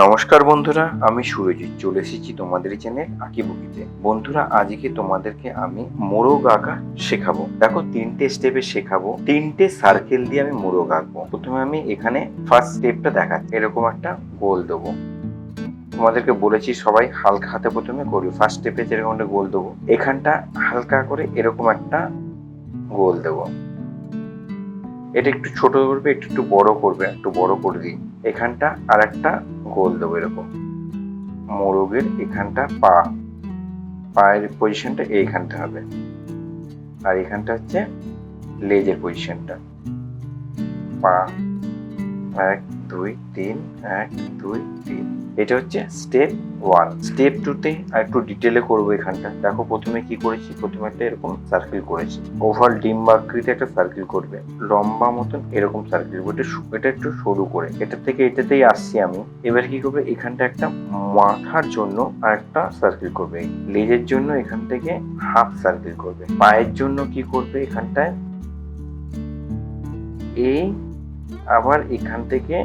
নমস্কার বন্ধুরা, আমি সুরজিৎ চলে এসেছি তোমাদের চ্যানেল আঁকিবুকিতে। বন্ধুরা, আজকে তোমাদেরকে আমি মোরগ আঁকা শেখাবো। দেখো, 3টে স্টেপে শেখাবো। 3টে সার্কেল দিয়ে আমি মোরগ আঁকবো। প্রথমে আমি এখানে ফার্স্ট স্টেপটা দেখাচ্ছি। এরকম একটা গোল দেবো। তোমাদেরকে বলেছি সবাই হালকা হাতে প্রথমে করবে। ফার্স্ট স্টেপে যেরকম একটা গোল দেবো, এখানটা হালকা করে এরকম একটা গোল দেবো। এটা একটু ছোট করবে, একটু বড় করবে, একটু বড় করে দিই। এখানটা আর একটা গোল দেবো এরকম। মোরগের এখানটা পায়ের পজিশনটা এইখানটা হবে, আর এখানটা হচ্ছে লেজের পজিশনটা। পা 1 2 3 1 2 3। এটা হচ্ছে স্টেপ 1। স্টেপ 2তে আর একটু ডিটেলে করবো। এখানটা দেখো, প্রথমে কি করেছি, প্রথমে একটা এরকম সার্কেল করেছি। ওভাল ডিম্ব আকৃতি একটা সার্কেল করবে, লম্বা মতন এরকম সার্কেল করবে। এটা একটু সরু করে, এটা থেকে এটাতেই আসছি আমি। এবার কি করবে, এখানটা একটা মাথার জন্য আর একটা সার্কেল করবে, লেজের জন্য এখান থেকে হাফ সার্কেল করবে, পায়ের জন্য কি করবে, এখানটায় এই আবার এখান থেকে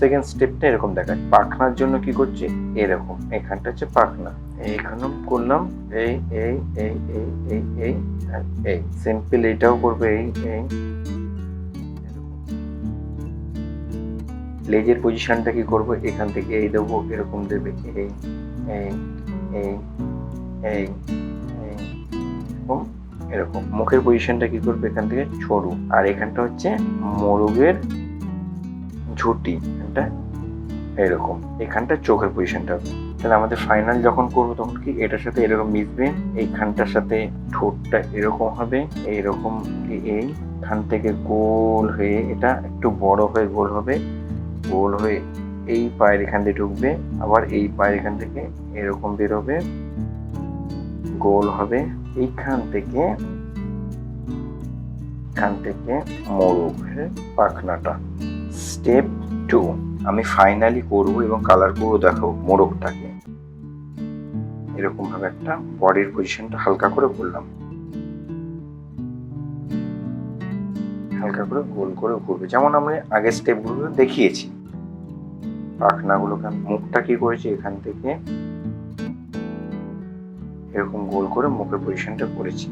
সেকেন্ড স্টেপটা এরকম দেখায়। পাখনার জন্য কি করছি, এরকম। এখানটা হচ্ছে পাখনা, এইখানে করলাম এই এই এই এই এই এই এই সিম্পল। এটাও করবে এই এই। লেজের পজিশনটা কি করবো, এখান থেকে এই দেবো, এরকম দেবে এই এই এই এই এরকম এরকম। মুখের পজিশনটা কি করবে, এখান থেকে সরু। আর এখানটা হচ্ছে মোরগের ঝুঁটি, এটা এরকম। এখানটা চোখের পজিশনটা হবে। তাহলে আমাদের ফাইনাল যখন করবো তখন কি এটার সাথে এরকম মিশবে, এইখানটার সাথে ঠোঁটটা এরকম হবে, এইরকম। এইখান থেকে গোল হয়ে এটা একটু বড় হয়ে গোল হবে, গোল হয়ে এই পায়ের এখান থেকে ঢুকবে, আবার এই পায়ের এখান থেকে এরকম বেরোবে, গোল হবে। এইখান থেকে মোরগের পাখনাটা। স্টেপ 2 আমি ফাইনালি করবো এবং কালার করবো। দেখো, মোরগটাকে এরকম ভাবে একটা বডির পজিশনটা হালকা করে করলাম, হালকা করে গোল করে ঘুরবে, যেমন আমরা আগের স্টেপগুলো দেখিয়েছি। পাখনাগুলোকে, মুখটা কি করেছি, এখান থেকে এরকম গোল করে মুখের পজিশনটা করেছি।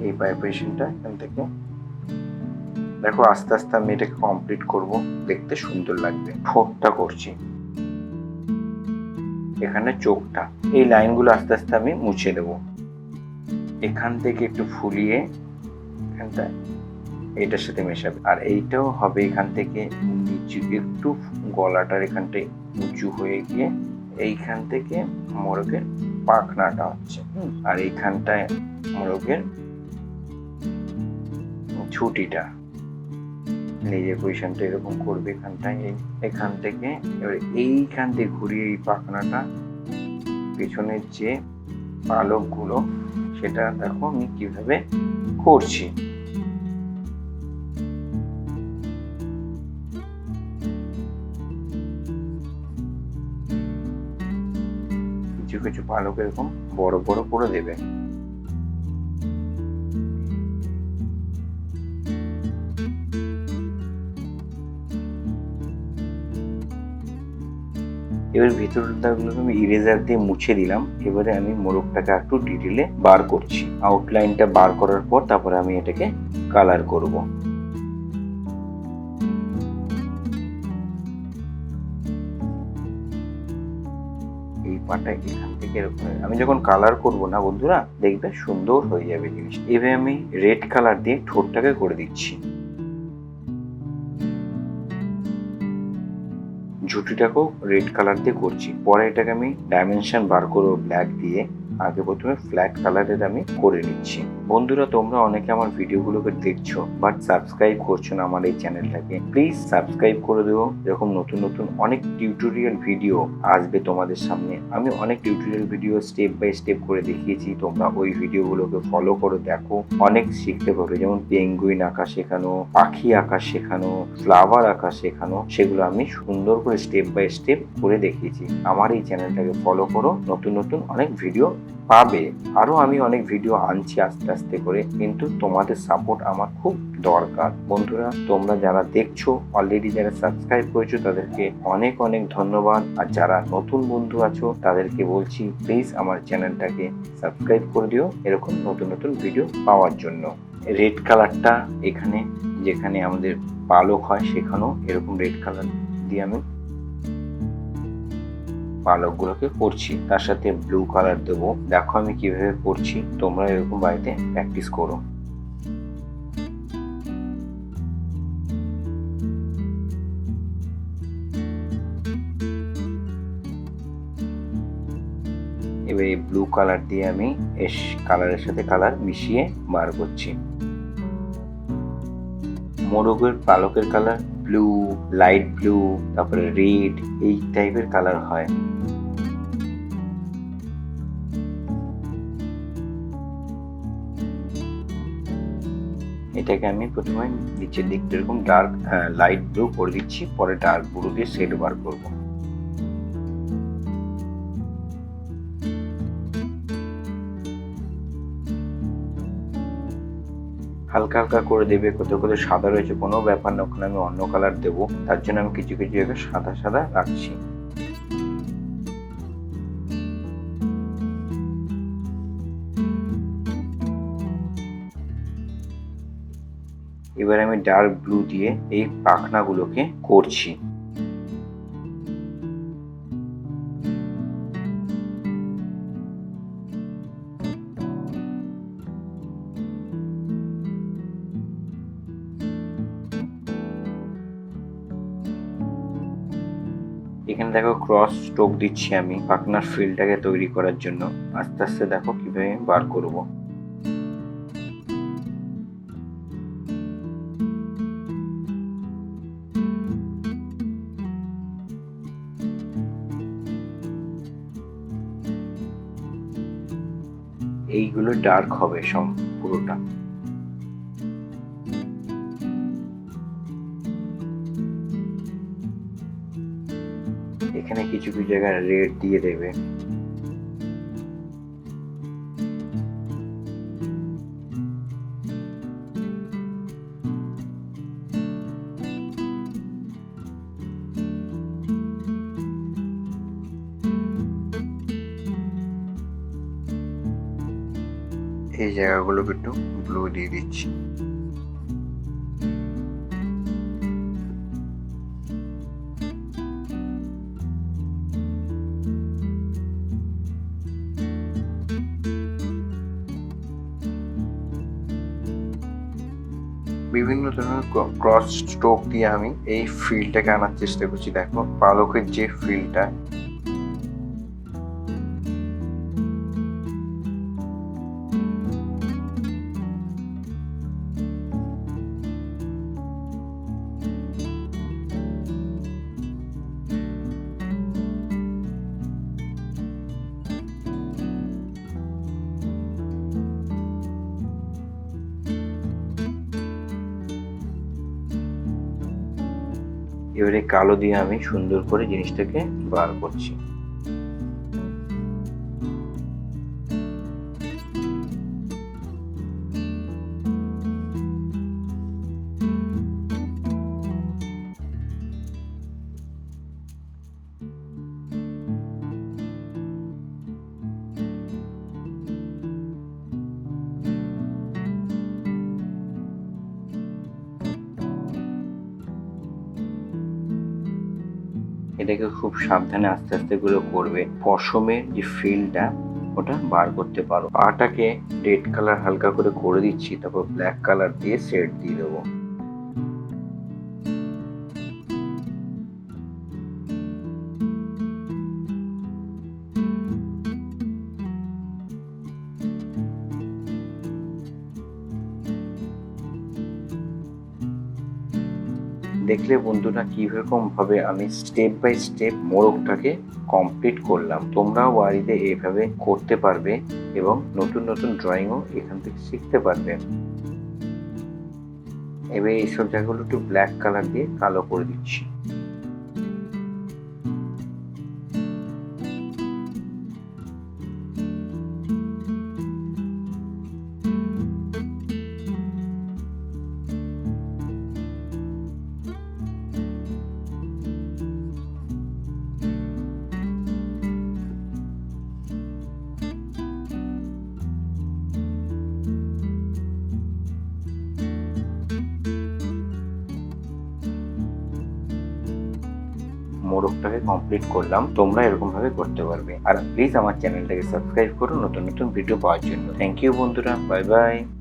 এই পায়ের পজিশনটা এখান থেকে দেখো, আস্তে আস্তে আমি এটাকে কমপ্লিট করব, দেখতে সুন্দর লাগবে। ঠোঁটটা করছি, এখানে চোখটা। এই লাইনগুলো আস্তে আস্তে আমি মুছে দেব। এখান থেকে একটু ফুলিয়ে এখানটা এইটার সাথে মেশাবে, আর এইটাও হবে এখান থেকে নিচু একটু, গলাটার এখানটায় উঁচু হয়ে গিয়ে এইখান থেকে মোরগের পাখনাটা হচ্ছে, আর এইখানটায় মোরগের ঝুঁটিটা। লেজের পজিশনটা এরকম করবে এখানটায়, এখান থেকে এবার এইখান থেকে ঘুরিয়ে এই পাখনাটা, পেছনের যে পালক গুলো সেটা দেখো আমি কিভাবে করছি। কিছু কিছু পালক এরকম বড় বড় করে দেবে। এবার ভিতরটাগুলোকে আমি ইরেজার দিয়ে মুছে দিলাম। এবারে আমি মোরগটাকে একটু ডিটেলে বার করছি। আউটলাইনটা বার করার পর তারপরে আমি এটাকে কালার করব। এই পাটা এখান থেকে এরকম, আমি যখন কালার করব না বন্ধুরা, দেখবে সুন্দর হয়ে যাবে জিনিস। এবার আমি রেড কালার দিয়ে ঠোঁটটাকে করে দিচ্ছি। ঝুঁটিটাকেও রেড কালার দিয়ে করছি। পরে এটাকে আমি ডাইমেনশন বার করবো ব্ল্যাক দিয়ে। আগে প্রথমে ফ্ল্যাট কালারের আমি করে নিচ্ছি। বন্ধুরা, তোমরা অনেকে আমার ভিডিওগুলোকে দেখছো বাট সাবস্ক্রাইব করছো না আমার এই চ্যানেলটাকে। প্লিজ সাবস্ক্রাইব করে দিও। এরকম নতুন নতুন অনেক টিউটোরিয়াল ভিডিও আসবে তোমাদের সামনে। আমি অনেক tutorial video step by step করে দেখিয়েছি, তোমরা ওই ভিডিওগুলোকে ফলো করে দেখো, অনেক শিখতে পারবে। যেমন পেঙ্গুইন আঁকা শেখানো, পাখি আঁকা শেখানো, ফ্লাওয়ার আঁকা শেখানো, সেগুলো আমি সুন্দর করে স্টেপ বাই স্টেপ করে দেখিয়েছি। আমার এই চ্যানেলটাকে ফলো করো, নতুন নতুন অনেক ভিডিও পাবে। আরো আমি অনেক ভিডিও আনছি আস্তে আস্তে করে, কিন্তু তোমাদের সাপোর্ট আমার খুব দরকার। বন্ধুরা, তোমরা যারা দেখছো, অলরেডি যারা সাবস্ক্রাইব করেছো তাদেরকে অনেক অনেক ধন্যবাদ। আর যারা নতুন বন্ধু আছো তাদেরকে বলছি প্লিজ আমার চ্যানেলটাকে সাবস্ক্রাইব করে দিও এরকম নতুন নতুন ভিডিও পাওয়ার জন্য। রেড কালারটা এখানে যেখানে আমাদের পালক হয় সেখানেও এরকম রেড কালার দিয়ে আমি পালকগুলোকে করছি। তার সাথে ব্লু কালার দেবো। দেখো আমি কিভাবে করছি, তোমরা এরকম বাড়িতে প্র্যাকটিস করো। এবার এই ব্লু কালার দিয়ে আমি কালারের সাথে কালার মিশিয়ে বার করছি। মোরগের পালকের কালার ব্লু, লাইট ব্লু, তারপরে রেড, এই টাইপের কালার হয়। এটাকে আমি প্রথমে নিচের দিকটা এরকম ডার্ক লাইট ব্লু করে দিচ্ছি, পরে ডার্ক ব্লু দিয়ে শেড বার করব। হালকা হালকা করে দেবে, কোথাও কোথাও সাদা রয়েছে কোনো ব্যাপার না, ওখানে আমি অন্য কালার দেবো, তার জন্য আমি কিছু কিছু জায়গায় সাদা সাদা রাখছি। এবার আমি ডার্ক ব্লু দিয়ে এই পাখনাগুলোকে করছি। এখানে দেখো ক্রস স্ট্রোক দিচ্ছি আমি পাখনার ফিলটাকে তৈরি করার জন্য। আস্তে আস্তে দেখো কিভাবে বার করব। এইগুলো ডার্ক হবে পুরোটা। এখানে কিছু কিছু জায়গায় রেড দিয়ে দেবে। এই জায়গাগুলোকে একটু ব্লু দিয়ে দিচ্ছি। বিভিন্ন ধরনের ক্রস স্ট্রোক দিয়ে আমি এই ফিলটাকে আনার চেষ্টা করছি। দেখো পালকের যে ফিলটা, এবারে কালো দিয়ে আমি সুন্দর করে জিনিসটাকে বার করছি। এটাকে খুব সাবধানে আস্তে আস্তে করে করবে। পশমের যে ফিলটা ওটা বার করতে পারো। পাটাকে রেড কালার হালকা করে দিচ্ছি, তারপর ব্ল্যাক কালার দিয়ে শেড দিয়ে দেবো। দেখলে বন্ধুরা কিরকম ভাবে আমি স্টেপ বাই স্টেপ মোরগটাকে কমপ্লিট করলাম। তোমরাও বাড়িতে এইভাবে করতে পারবে এবং নতুন নতুন ড্রয়িংও এখান থেকে শিখতে পারবে। এবার এইসব জায়গাগুলো একটু ব্ল্যাক কালার দিয়ে কালো করে দিচ্ছি। মোরগটাকে কমপ্লিট করলাম। তোমরা এরকম ভাবে করতে পারবে। আর প্লিজ আমার চ্যানেলটাকে সাবস্ক্রাইব করো নতুন নতুন ভিডিও পাওয়ার জন্য। থ্যাংক ইউ বন্ধুরা, বাই বাই।